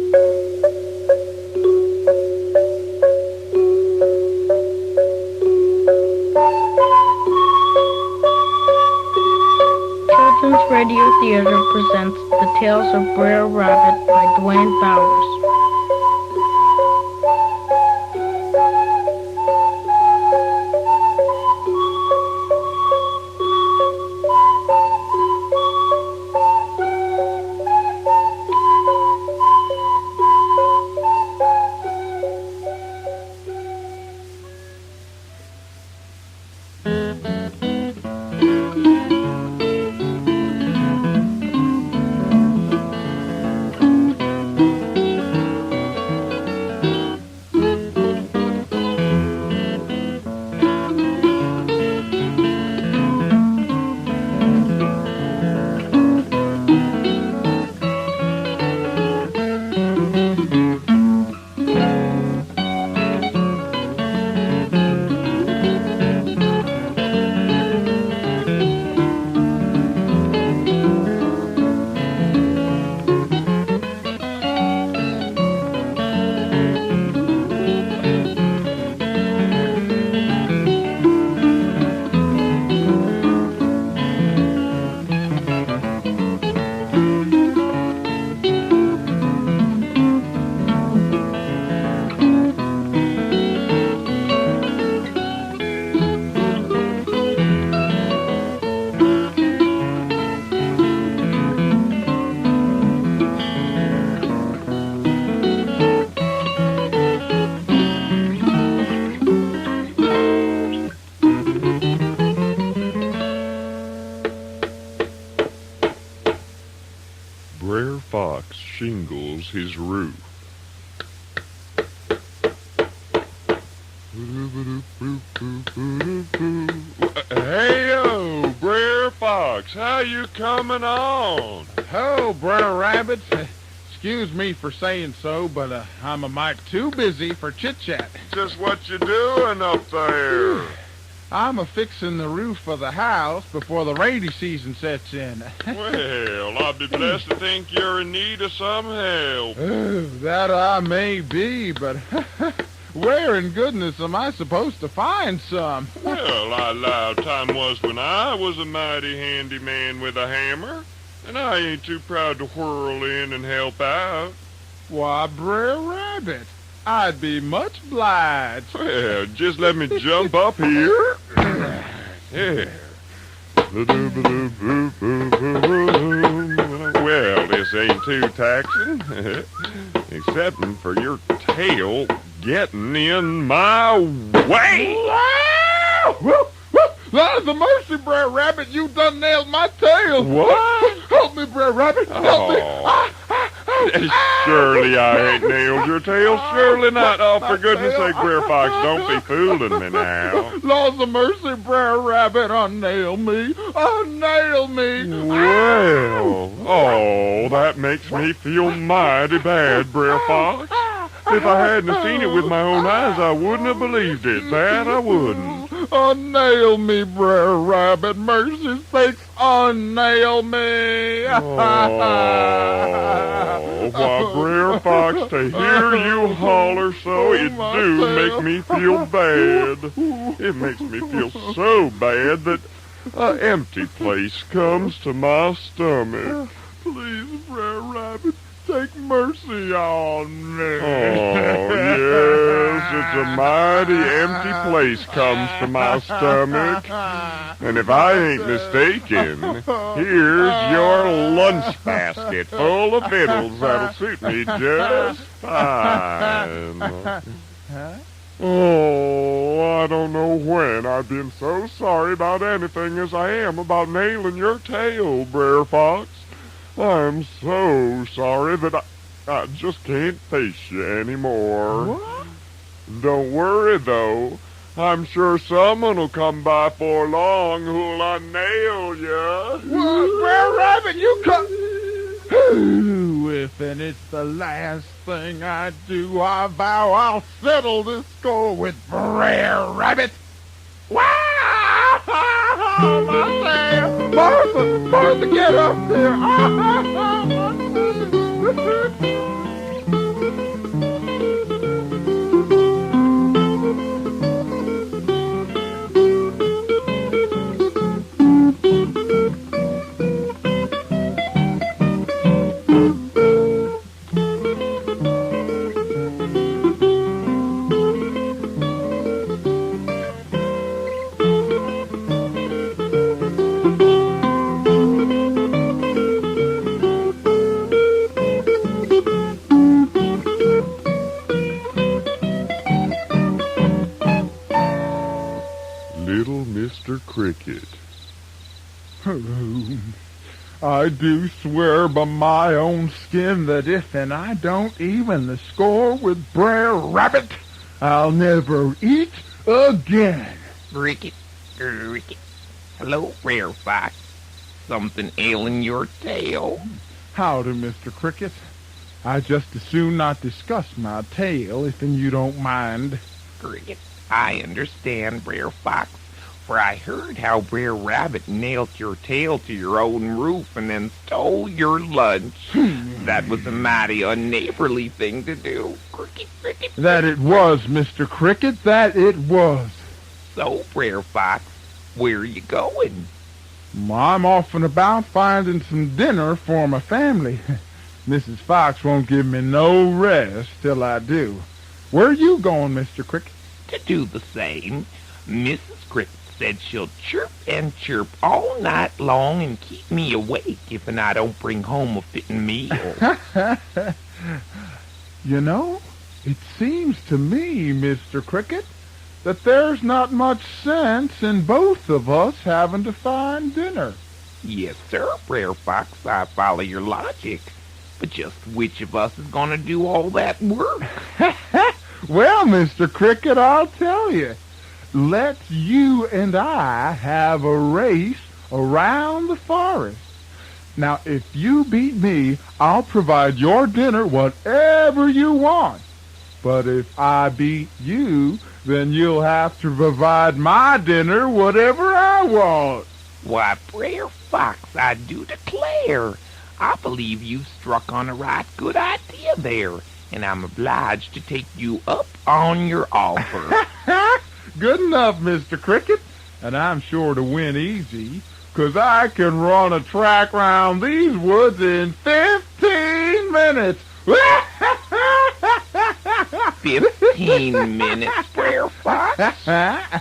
Children's Radio Theater presents The Tales of Br'er Rabit by Dwayne Bowers. Br'er Fox shingles his roof. Hey-o, Br'er Fox, how you coming on? Oh, Br'er Rabbit, excuse me for saying so, but I'm a mite too busy for chit-chat. Just what you doing up there? I'm a-fixing the roof of the house before the rainy season sets in. Well, I'll be blessed to think you're in need of some help. Oh, that I may be, but where in goodness am I supposed to find some? Well, I allow time was when I was a mighty handy man with a hammer, and I ain't too proud to whirl in and help out. Why, Br'er Rabbit, I'd be much obliged. Well, just let me jump up here. Yeah. Well, this ain't too taxing, except for your tail getting in my way. Lord of mercy, Br'er Rabbit, you done nailed my tail. What? Help me, Br'er Rabbit, help me. Surely I ain't nailed your tail. Surely not. Oh, for goodness sake, Br'er Fox, don't be fooling me now. Lord of mercy, Br'er Rabbit, unnail me. Unnail me. Well, oh, that makes me feel mighty bad, Br'er Fox. If I hadn't seen it with my own eyes, I wouldn't have believed it. That I wouldn't. Unnail me, Br'er Rabbit. Mercy's sakes, unnail me. Oh, why, Br'er Fox, to hear you holler so, it do make me feel bad. It makes me feel so bad that an empty place comes to my stomach. Please, Br'er Rabbit, take mercy on me. Oh, yes, it's a mighty empty place comes to my stomach. And if I ain't mistaken, here's your lunch basket full of victuals that'll suit me just fine. Oh, I don't know when I've been so sorry about anything as I am about nailing your tail, Br'er Fox. I'm so sorry that I just can't face you anymore. What? Don't worry, though. I'm sure someone will come by for long who'll unnail you. What, Br'er Rabbit, you come... If and it's the last thing I do, I vow I'll settle this score with Br'er Rabbit. Wow! My tail! Martha, get up here! Cricket. I do swear by my own skin that if and I don't even the score with Br'er Rabbit, I'll never eat again. Cricket, cricket. Hello, Br'er Fox. Something ailing your tail? Howdy, Mr. Cricket. I just as soon not discuss my tail, if you don't mind. Cricket, I understand, Br'er Fox, for I heard how Br'er Rabbit nailed your tail to your own roof and then stole your lunch. That was a mighty unneighborly thing to do. Cricket, cricket. That it was, Mr. Cricket, that it was. So, Br'er Fox, where are you going? I'm off and about finding some dinner for my family. Mrs. Fox won't give me no rest till I do. Where are you going, Mr. Cricket? To do the same. Mrs. Cricket said she'll chirp and chirp all night long and keep me awake if and I don't bring home a fitting meal. You know, it seems to me, Mr. Cricket, that there's not much sense in both of us having to find dinner. Yes, sir, Br'er Fox, I follow your logic. But just which of us is going to do all that work? Well, Mr. Cricket, I'll tell you. Let's you and I have a race around the forest. Now, if you beat me, I'll provide your dinner whatever you want. But if I beat you, then you'll have to provide my dinner whatever I want. Why, Br'er Fox, I do declare, I believe you've struck on a right good idea there, and I'm obliged to take you up on your offer. Good enough, Mr. Cricket, and I'm sure to win easy, 'cause I can run a track round these woods in 15 minutes. 15 minutes, Br'er Fox?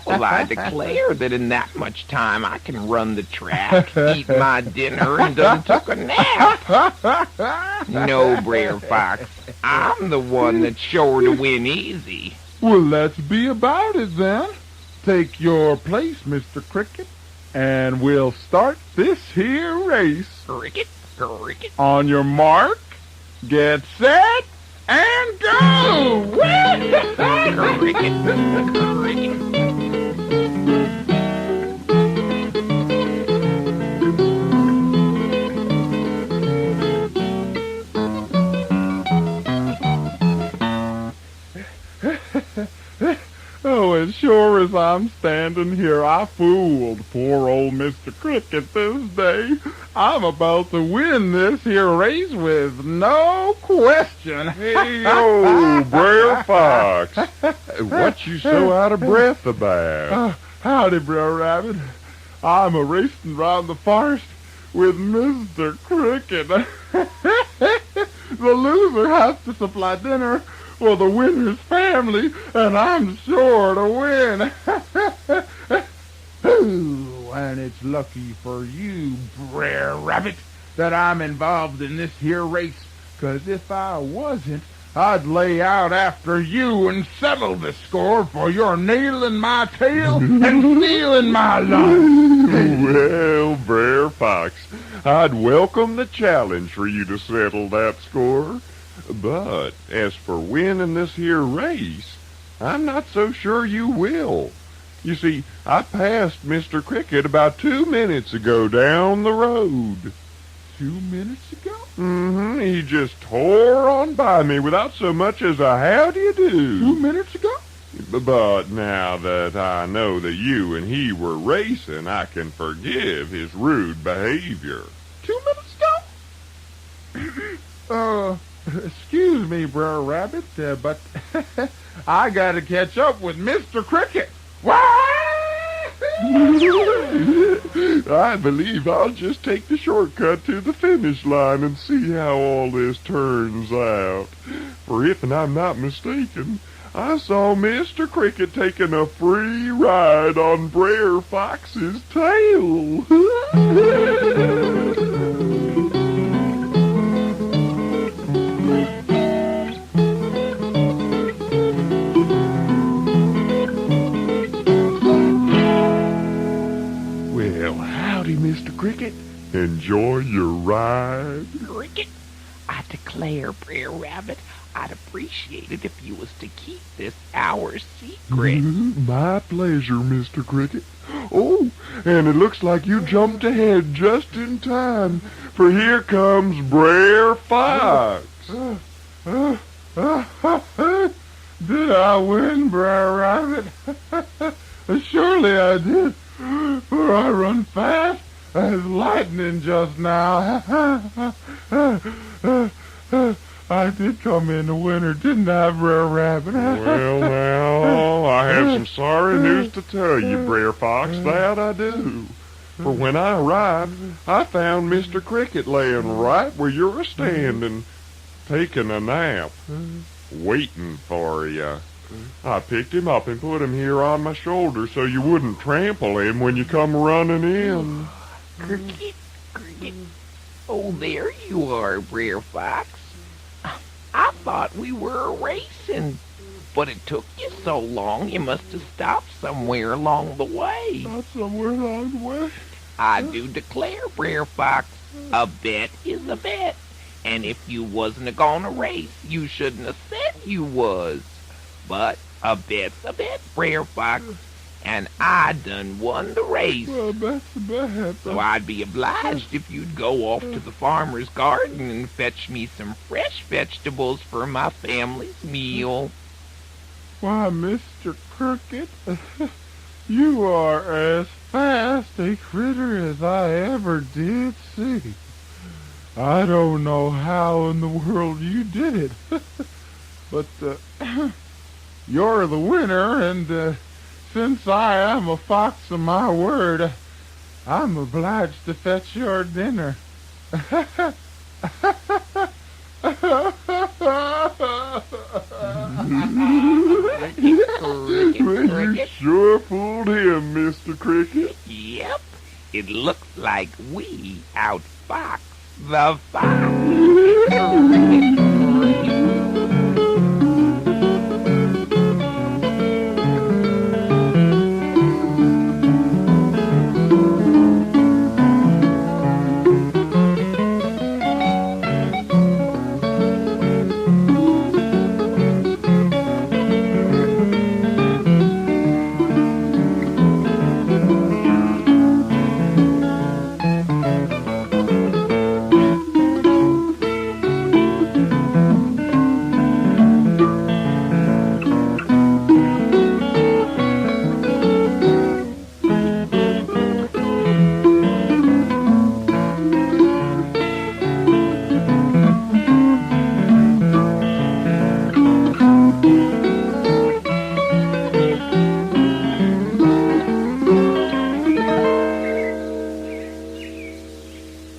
Well, I declare that in that much time I can run the track, eat my dinner, and done took a nap. No, Br'er Fox, I'm the one that's sure to win easy. Well, let's be about it then. Take your place, Mr. Cricket, and we'll start this here race. Cricket, cricket. On your mark, get set, and go! Cricket, cricket. Oh, as sure as I'm standing here, I fooled poor old Mr. Cricket this day. I'm about to win this here race with no question. Hey, yo, Br'er Fox. What you so out of breath about? Howdy, Br'er Rabbit. I'm a-racing round the forest with Mr. Cricket. The loser has to supply dinner for the winner's family, and I'm sure to win. Ooh, and it's lucky for you, Br'er Rabbit, that I'm involved in this here race, 'cause if I wasn't, I'd lay out after you and settle the score for your nailing my tail and stealing my lunch. Well, Br'er Fox, I'd welcome the challenge for you to settle that score. But as for winning this here race, I'm not so sure you will. You see, I passed Mr. Cricket about 2 minutes ago down the road. 2 minutes ago? Mm-hmm. He just tore on by me without so much as a how do you do. 2 minutes ago? But now that I know that you and he were racing, I can forgive his rude behavior. 2 minutes ago? Excuse me, Br'er Rabbit, but I gotta catch up with Mr. Cricket. I believe I'll just take the shortcut to the finish line and see how all this turns out. For if I'm not mistaken, I saw Mr. Cricket taking a free ride on Br'er Fox's tail. ride. Cricket, I declare, Br'er Rabbit, I'd appreciate it if you was to keep this our secret. My pleasure, Mr. Cricket. Oh, and it looks like you jumped ahead just in time, for here comes Br'er Fox. Did I win, Br'er Rabbit? Surely I did, for I run fast as lightning just now. I did come in the winner, didn't I, Br'er Rabbit? Well, now, I have some sorry news to tell you, Br'er Fox, that I do. For when I arrived, I found Mr. Cricket laying right where you're standing, taking a nap, waiting for you. I picked him up and put him here on my shoulder so you wouldn't trample him when you come running in. Cricket, Cricket. Oh, there you are, Br'er Fox. I thought we were racing, but it took you so long you must have stopped somewhere along the way. Not somewhere along the way. I do declare, Br'er Fox, a bet is a bet. And if you wasn't a-gonna race, you shouldn't have said you was. But a bet's a bet, Br'er Fox, and I done won the race. Well, that's a bet. So I'd be obliged if you'd go off to the farmer's garden and fetch me some fresh vegetables for my family's meal. Why, Mr. Cricket, you are as fast a critter as I ever did see. I don't know how in the world you did it, but you're the winner, and since I am a fox of my word, I'm obliged to fetch your dinner. Well, you sure fooled him, Mr. Cricket. Yep, it looks like we outfoxed the fox.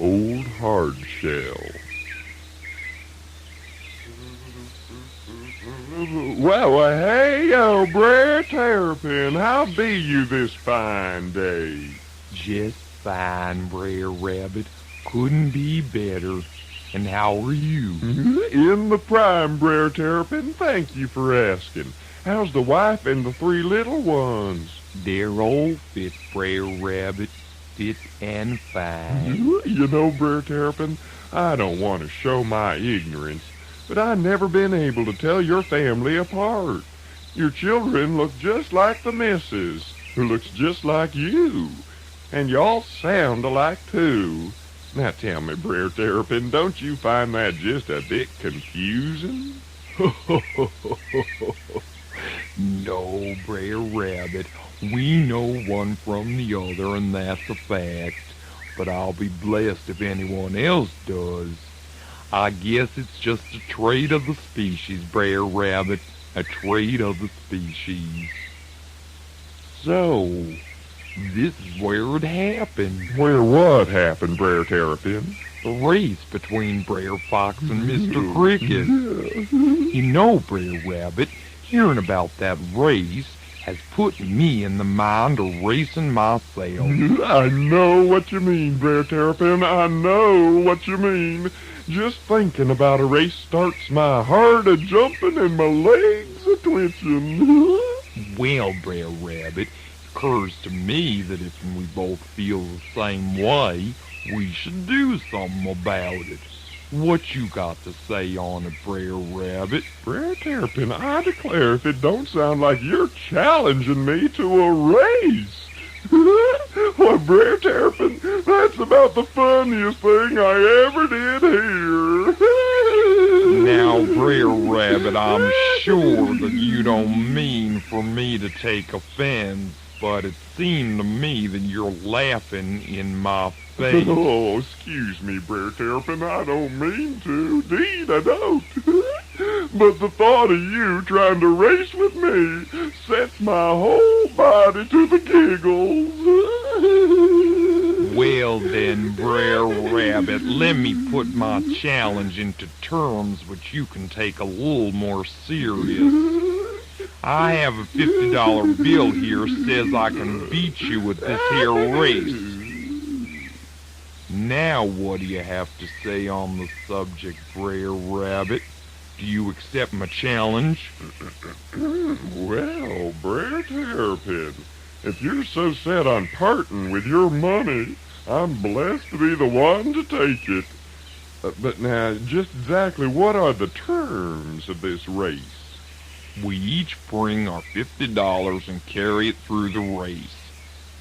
Old Hardshell. Well, hey, Br'er Terrapin, how be you this fine day? Just fine, Br'er Rabbit. Couldn't be better. And how are you? In the prime, Br'er Terrapin. Thank you for asking. How's the wife and the 3 little ones? They're all fit, Br'er Rabbit. Fit and fine. You know, Br'er Terrapin, I don't want to show my ignorance, but I've never been able to tell your family apart. Your children look just like the missus, who looks just like you. And you all sound alike, too. Now tell me, Br'er Terrapin, don't you find that just a bit confusing? No, Br'er Rabbit. We know one from the other, and that's a fact. But I'll be blessed if anyone else does. I guess it's just a trait of the species, Br'er Rabbit. A trait of the species. So, this is where it happened. Where what happened, Br'er Terrapin? The race between Br'er Fox and Mr. Cricket. You know, Br'er Rabbit, hearing about that race has put me in the mind of racing myself. I know what you mean, Br'er Terrapin. I know what you mean. Just thinking about a race starts my heart a-jumping and my legs a-twitching. Well, Br'er Rabbit, it occurs to me that if we both feel the same way, We should do something about it. What you got to say on it, Br'er Rabbit? Br'er Terrapin, I declare if it don't sound like you're challenging me to a race. Why, Br'er Terrapin, that's about the funniest thing I ever did hear. Now, Br'er Rabbit, I'm sure that you don't mean for me to take offense, but it seemed to me that you're laughing in my face. Oh, excuse me, Br'er Terrapin, I don't mean to. Indeed, I don't. But the thought of you trying to race with me sets my whole body to the giggles. Well then, Br'er Rabbit, let me put my challenge into terms which you can take a little more serious. I have a $50 bill here says I can beat you with this here race. Now what do you have to say on the subject, Br'er Rabbit? Do you accept my challenge? Well, Br'er Terrapin, if you're so set on parting with your money, I'm blessed to be the one to take it. But now, just exactly what are the terms of this race? We each bring our $50 and carry it through the race.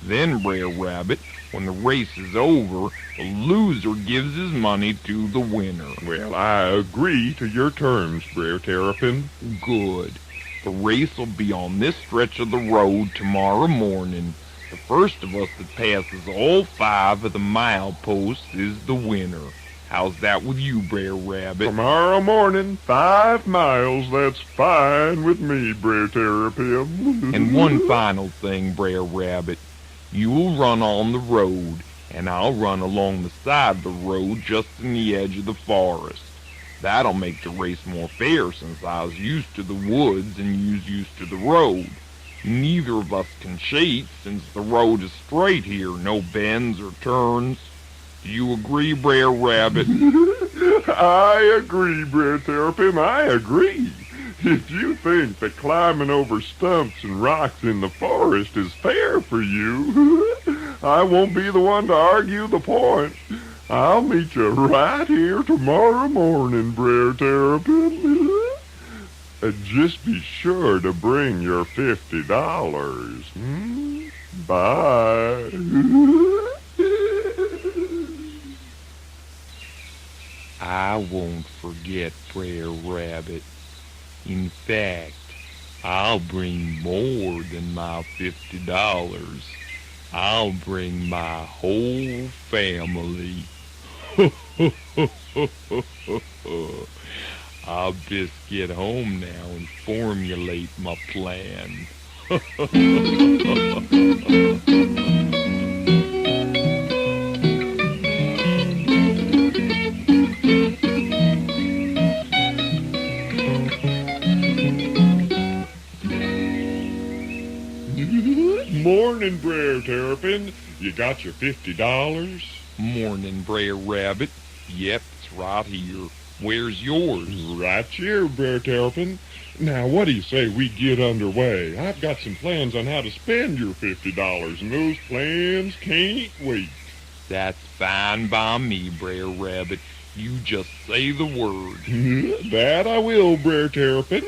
Then, Br'er Rabbit, when the race is over, the loser gives his money to the winner. Well, I agree to your terms, Br'er Terrapin. Good. The race will be on this stretch of the road tomorrow morning. The first of us that passes all 5 of the mileposts is the winner. How's that with you, Br'er Rabbit? Tomorrow morning, 5 miles, that's fine with me, Br'er Terrapin. And one final thing, Br'er Rabbit. You will run on the road, and I'll run along the side of the road just in the edge of the forest. That'll make the race more fair since I was used to the woods and you's used to the road. Neither of us can cheat since the road is straight here, no bends or turns. Do you agree, Br'er Rabbit? I agree, Br'er Terrapin, I agree. If you think that climbing over stumps and rocks in the forest is fair for you, I won't be the one to argue the point. I'll meet you right here tomorrow morning, Br'er Terrapin. Just be sure to bring your $50. Bye. I won't forget, Br'er Rabbit. In fact, I'll bring more than my $50. I'll bring my whole family. I'll best get home now and formulate my plan. Morning, Br'er Terrapin. You got your $50? Morning, Br'er Rabbit. Yep, it's right here. Where's yours? Right here, Br'er Terrapin. Now, what do you say we get underway? I've got some plans on how to spend your $50, and those plans can't wait. That's fine by me, Br'er Rabbit. You just say the word. That I will, Br'er Terrapin.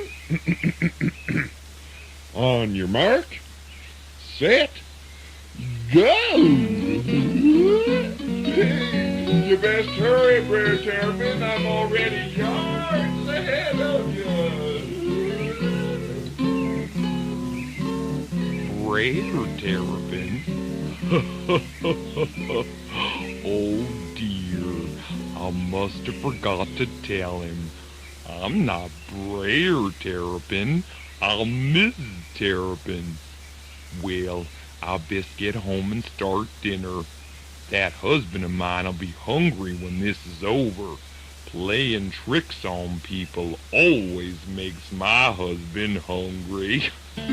On your mark, set, go! You best hurry, Br'er Terrapin. I'm already yards ahead of you. Br'er Terrapin? Oh dear, I must have forgot to tell him. I'm not Br'er Terrapin, I'm Mrs. Terrapin. Well, I'll best get home and start dinner. That husband of mine'll be hungry when this is over. Playing tricks on people always makes my husband hungry. The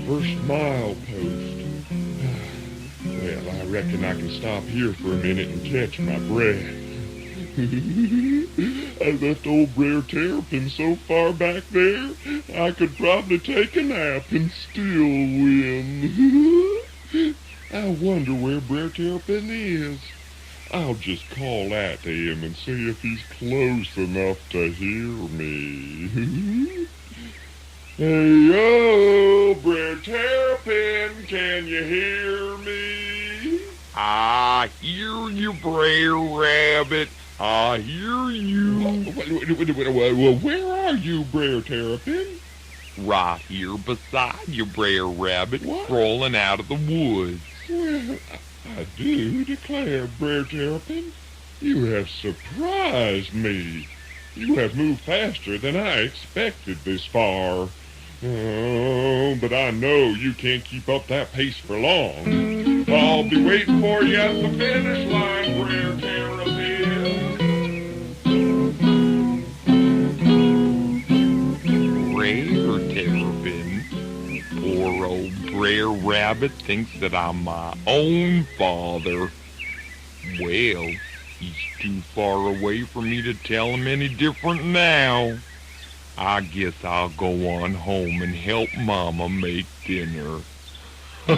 first milepost. Well, I reckon I can stop here for a minute and catch my breath. I left old Br'er Terrapin so far back there, I could probably take a nap and still win. I wonder where Br'er Terrapin is. I'll just call out to him and see if he's close enough to hear me. Hey, yo, Br'er Terrapin, can you hear me? I hear you, Br'er Rabbit. I hear you. Well, where are you, Br'er Terrapin? Right here beside you, Br'er Rabbit, What? crawling out of the woods. Well, I do declare, Br'er Terrapin, you have surprised me. You have moved faster than I expected this far. Oh, but I know you can't keep up that pace for long. I'll be waiting for you at the finish line, Br'er Terrapin. Br'er Terrapin. Poor old Br'er Rabbit thinks that I'm my own father. Well, he's too far away for me to tell him any different now. I guess I'll go on home and help Mama make dinner. I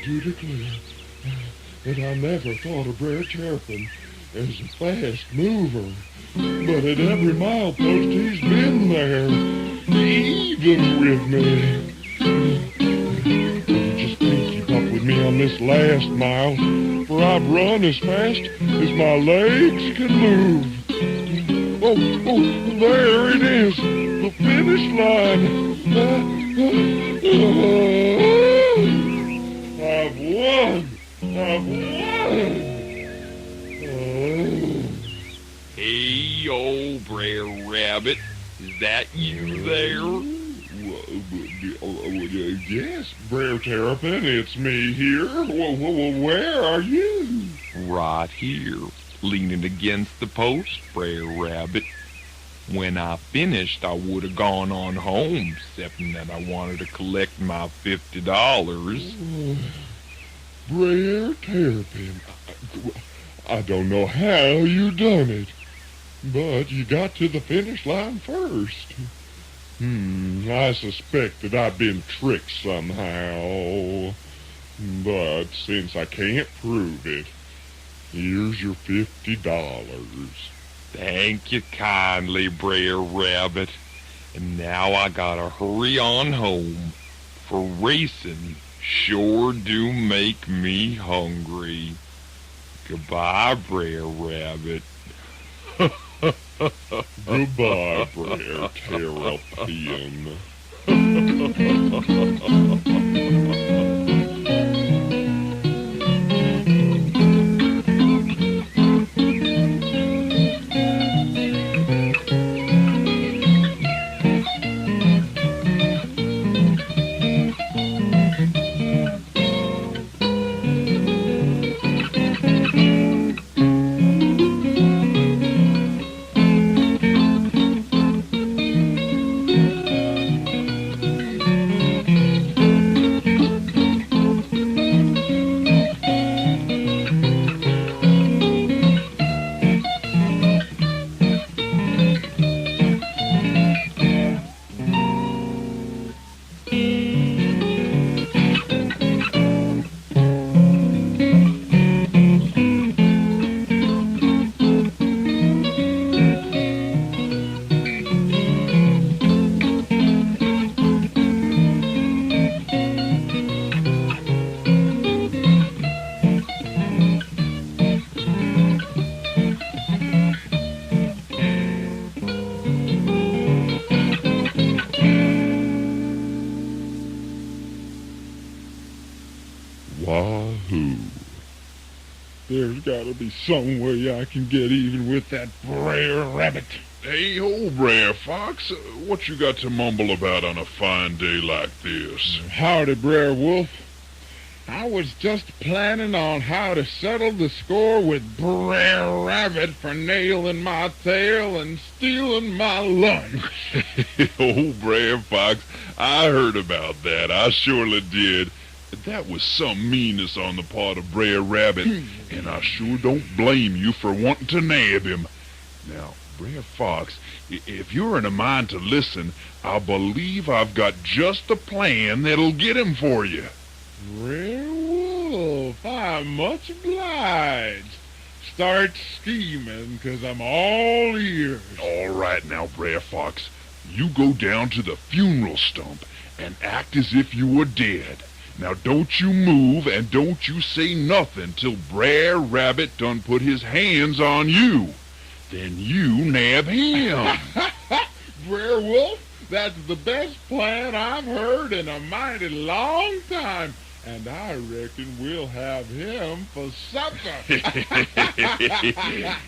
do declare that I never thought of Br'er Terrapin as a fast mover. But at every milepost he's been there, even with me. He just can't keep up with me on this last mile, for I've run as fast as my legs can move. Oh, there it is, the finish line. I've won! Hey, old Br'er Rabbit, is that you there? Yes, Br'er Terrapin, it's me here. Where are you? Right here, leaning against the post, Br'er Rabbit. When I finished, I would have gone on home, excepting that I wanted to collect my $50. Br'er Terrapin, I don't know how you done it, but you got to the finish line first. I suspect that I've been tricked somehow, but since I can't prove it, here's your $50. Thank you kindly, Br'er Rabbit. And now I gotta hurry on home, for racing sure do make me hungry. Goodbye, Br'er Rabbit. Goodbye, Br'er Terrapin. Wahoo. There's gotta be some way I can get even with that Br'er Rabbit. Hey, old Br'er Fox, what you got to mumble about on a fine day like this? Howdy, Br'er Wolf. I was just planning on how to settle the score with Br'er Rabbit for nailing my tail and stealing my lunch. Oh, Br'er Fox, I heard about that. I surely did. That was some meanness on the part of Br'er Rabbit, and I sure don't blame you for wanting to nab him. Now, Br'er Fox, if you're in a mind to listen, I believe I've got just the plan that'll get him for you. Br'er Wolf, I'm much obliged. Start scheming, 'cause I'm all ears. All right now, Br'er Fox, you go down to the funeral stump and act as if you were dead. Now don't you move and don't you say nothing till Br'er Rabbit done put his hands on you. Then you nab him. Br'er Wolf, that's the best plan I've heard in a mighty long time. And I reckon we'll have him for supper.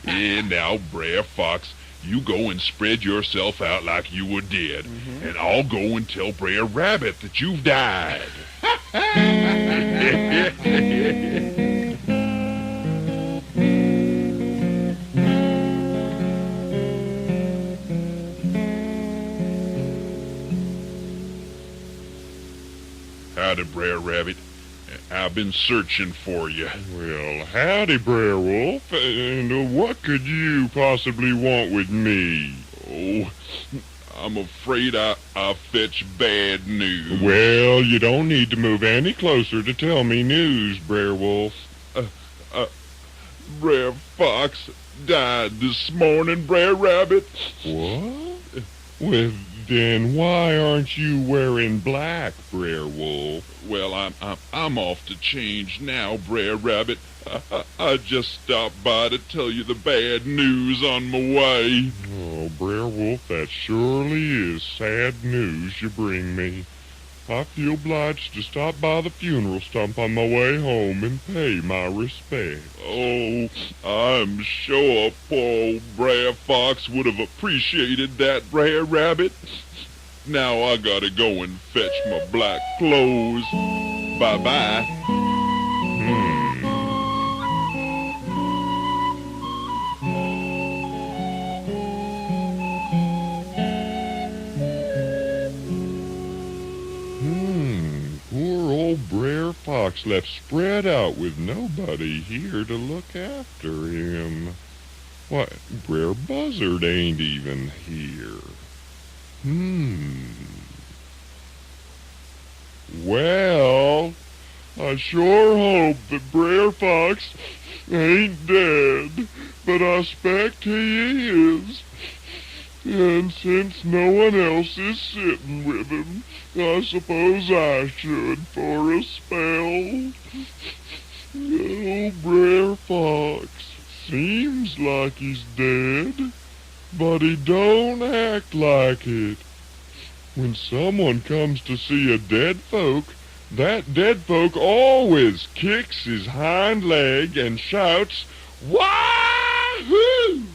Yeah, now, Br'er Fox, you go and spread yourself out like you were dead, and I'll go and tell Br'er Rabbit that you've died. Howdy, Br'er Rabbit. I've been searching for you. Well, howdy, Br'er Wolf. And what could you possibly want with me? Oh, I'm afraid I fetch bad news. Well, you don't need to move any closer to tell me news, Br'er Wolf. Br'er Fox died this morning, Br'er Rabbit. What? Well, then why aren't you wearing black, Br'er Wolf? Well, I'm off to change now, Br'er Rabbit. I just stopped by to tell you the bad news on my way. Oh, Br'er Wolf, that surely is sad news you bring me. I feel obliged to stop by the funeral stump on my way home and pay my respect. Oh, I'm sure poor old Br'er Fox would have appreciated that, Br'er Rabbit. Now I gotta go and fetch my black clothes. Bye-bye. Poor old Br'er Fox left spread out with nobody here to look after him. Why, Br'er Buzzard ain't even here. Well, I sure hope that Br'er Fox ain't dead, but I expect he is. And since no one else is sitting with him, I suppose I should for a spell. Oh, Br'er Fox, seems like he's dead, but he don't act like it. When someone comes to see a dead folk, that dead folk always kicks his hind leg and shouts, "Wahoo!"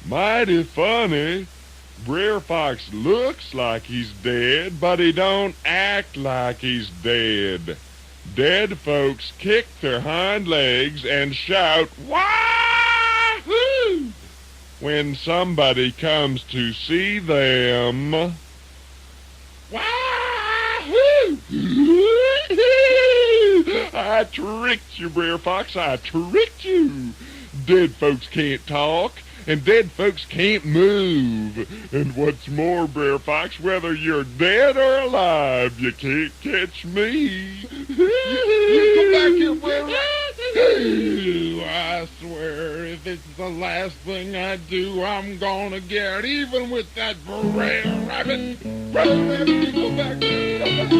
Mighty funny. Br'er Fox looks like he's dead, but he don't act like he's dead. Dead folks kick their hind legs and shout, "Wahoo!" when somebody comes to see them. Wahoo! I tricked you, Br'er Fox, I tricked you. Dead folks can't talk, and dead folks can't move. And what's more, Br'er Fox, whether you're dead or alive, you can't catch me. You come back here, Br'er. I swear, if it's the last thing I do, I'm gonna get even with that Br'er Rabbit. Br'er Rabbit, go back. Go back.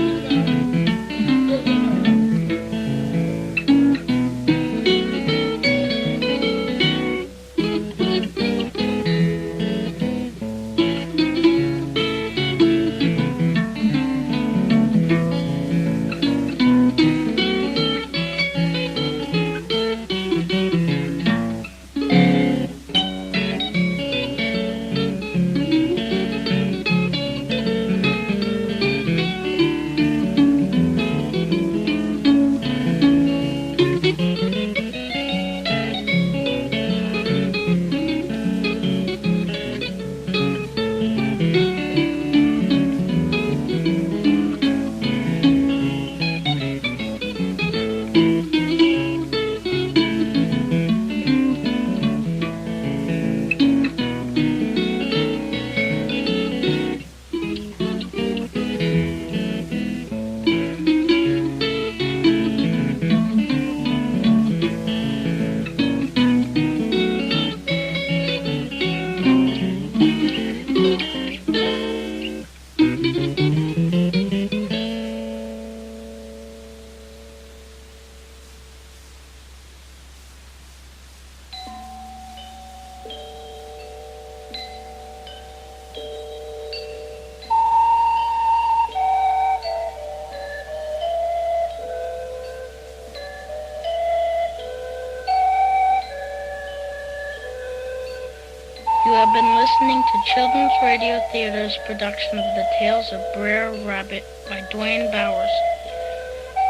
have been listening to Children's Radio Theater's production of The Tales of Br'er, Rabit by Dwayne Bowers,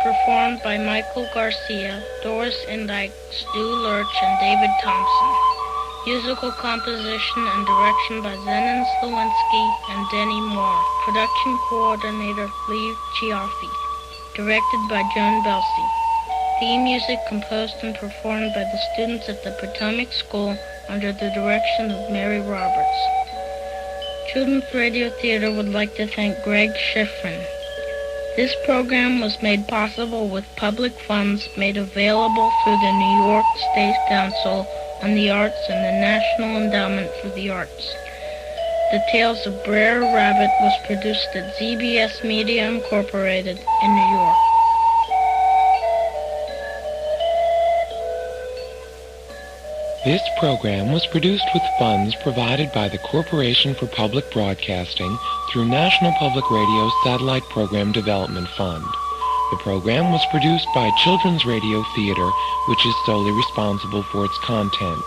performed by Michael Garcia, Doris Indike, Stu Lurch, and David Thompson. Musical composition and direction by Zenon Slowinski and Denny Moore. Production coordinator Lee Chiaffi. Directed by Joan Belsey. Theme music composed and performed by the students at the Potomac School under the direction of Mary Roberts. Children's Radio Theater would like to thank Greg Schifrin. This program was made possible with public funds made available through the New York State Council on the Arts and the National Endowment for the Arts. The Tales of Br'er Rabit was produced at ZBS Media Incorporated in New York. This program was produced with funds provided by the Corporation for Public Broadcasting through National Public Radio's Satellite Program Development Fund. The program was produced by Children's Radio Theater, which is solely responsible for its content.